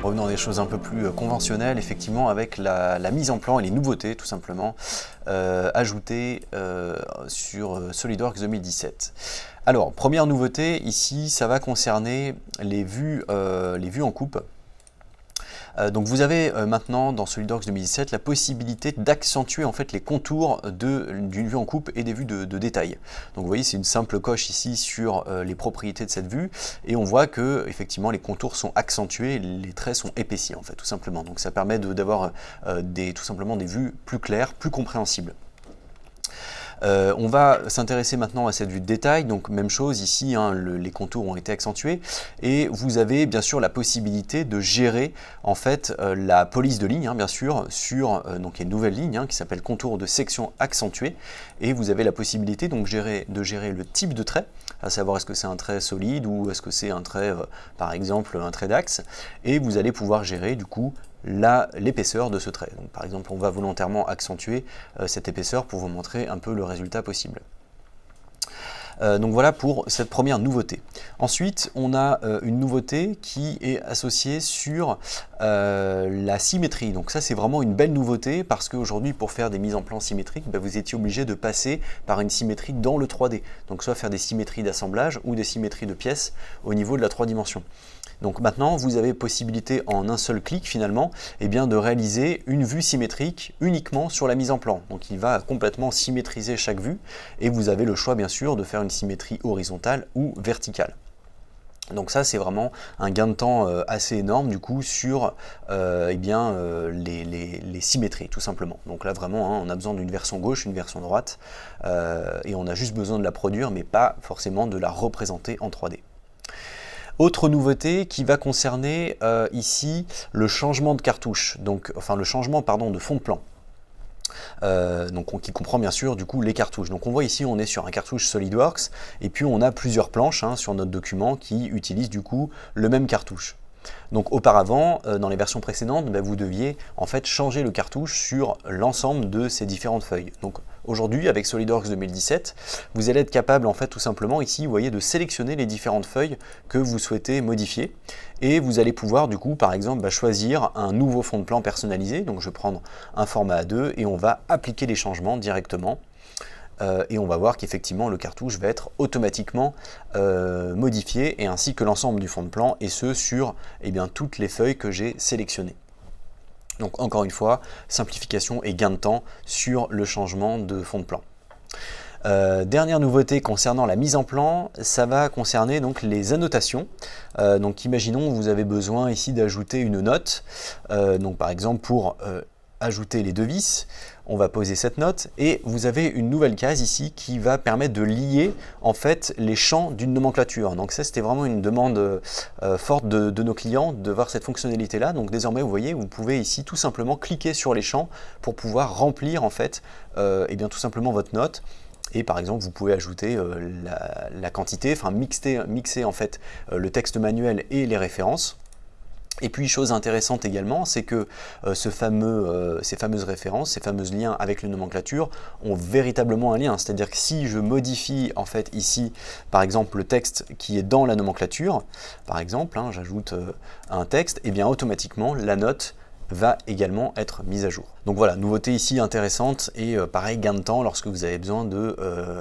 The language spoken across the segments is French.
revenons à des choses un peu plus conventionnelles, effectivement, avec la mise en plan et les nouveautés, tout simplement, ajoutées sur SolidWorks 2017. Alors, première nouveauté, ici, ça va concerner les vues en coupe. Donc vous avez maintenant dans SolidWorks 2017 la possibilité d'accentuer en fait les contours d'une vue en coupe et des vues de détail. Donc vous voyez, c'est une simple coche ici sur les propriétés de cette vue et on voit que effectivement les contours sont accentués, les traits sont épaissis en fait tout simplement. Donc ça permet d'avoir tout simplement des vues plus claires, plus compréhensibles. On va s'intéresser maintenant à cette vue de détail, donc même chose ici, hein, les contours ont été accentués et vous avez bien sûr la possibilité de gérer en fait la police de ligne, hein, bien sûr, sur donc il y a une nouvelle ligne hein, qui s'appelle contour de section accentué et vous avez la possibilité donc de gérer le type de trait, à savoir est-ce que c'est un trait solide ou est-ce que c'est un trait par exemple un trait d'axe, et vous allez pouvoir gérer du coup l'épaisseur de ce trait. Donc, par exemple, on va volontairement accentuer cette épaisseur pour vous montrer un peu le résultat possible. Donc voilà pour cette première nouveauté. Ensuite, on a une nouveauté qui est associée sur la symétrie. Donc ça, c'est vraiment une belle nouveauté parce qu'aujourd'hui, pour faire des mises en plan symétriques, vous étiez obligé de passer par une symétrie dans le 3D. Donc soit faire des symétries d'assemblage ou des symétries de pièces au niveau de la 3 dimensions. Donc maintenant, vous avez possibilité en un seul clic finalement de réaliser une vue symétrique uniquement sur la mise en plan. Donc il va complètement symétriser chaque vue et vous avez le choix bien sûr de faire une symétrie horizontale ou verticale. Donc ça c'est vraiment un gain de temps assez énorme du coup sur les symétries tout simplement. Donc là vraiment hein, on a besoin d'une version gauche, une version droite et on a juste besoin de la produire mais pas forcément de la représenter en 3D. Autre nouveauté qui va concerner ici le changement de cartouche, donc, enfin le changement pardon, de fond de plan. Qui comprend bien sûr du coup les cartouches. Donc on voit ici on est sur un cartouche SolidWorks et puis on a plusieurs planches hein, sur notre document qui utilisent du coup le même cartouche. Donc auparavant, dans les versions précédentes, vous deviez en fait changer le cartouche sur l'ensemble de ces différentes feuilles. Donc aujourd'hui, avec SolidWorks 2017, vous allez être capable en fait tout simplement ici, vous voyez, de sélectionner les différentes feuilles que vous souhaitez modifier. Et vous allez pouvoir du coup, par exemple, choisir un nouveau fond de plan personnalisé. Donc je vais prendre un format A2 et on va appliquer les changements directement. Et on va voir qu'effectivement le cartouche va être automatiquement modifié et ainsi que l'ensemble du fond de plan et ce sur toutes les feuilles que j'ai sélectionnées. Donc encore une fois, simplification et gain de temps sur le changement de fond de plan. Dernière nouveauté concernant la mise en plan, ça va concerner donc les annotations. Donc imaginons vous avez besoin ici d'ajouter une note, donc par exemple pour ajouter les devis, on va poser cette note et vous avez une nouvelle case ici qui va permettre de lier en fait les champs d'une nomenclature. Donc ça c'était vraiment une demande forte de nos clients de voir cette fonctionnalité là. Donc désormais vous voyez vous pouvez ici tout simplement cliquer sur les champs pour pouvoir remplir en fait tout simplement votre note. Et par exemple, vous pouvez ajouter la quantité, enfin mixer en fait le texte manuel et les références. Et puis, chose intéressante également, c'est que ces fameuses références, ces fameux liens avec les nomenclatures ont véritablement un lien. C'est-à-dire que si je modifie en fait ici, par exemple, le texte qui est dans la nomenclature, par exemple, hein, j'ajoute un texte, et bien automatiquement la note va également être mise à jour. Donc voilà, nouveauté ici intéressante et pareil, gain de temps lorsque vous avez besoin de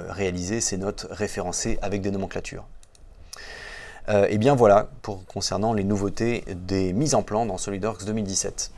réaliser ces notes référencées avec des nomenclatures. Et bien voilà, concernant les nouveautés des mises en plan dans SolidWorks 2017.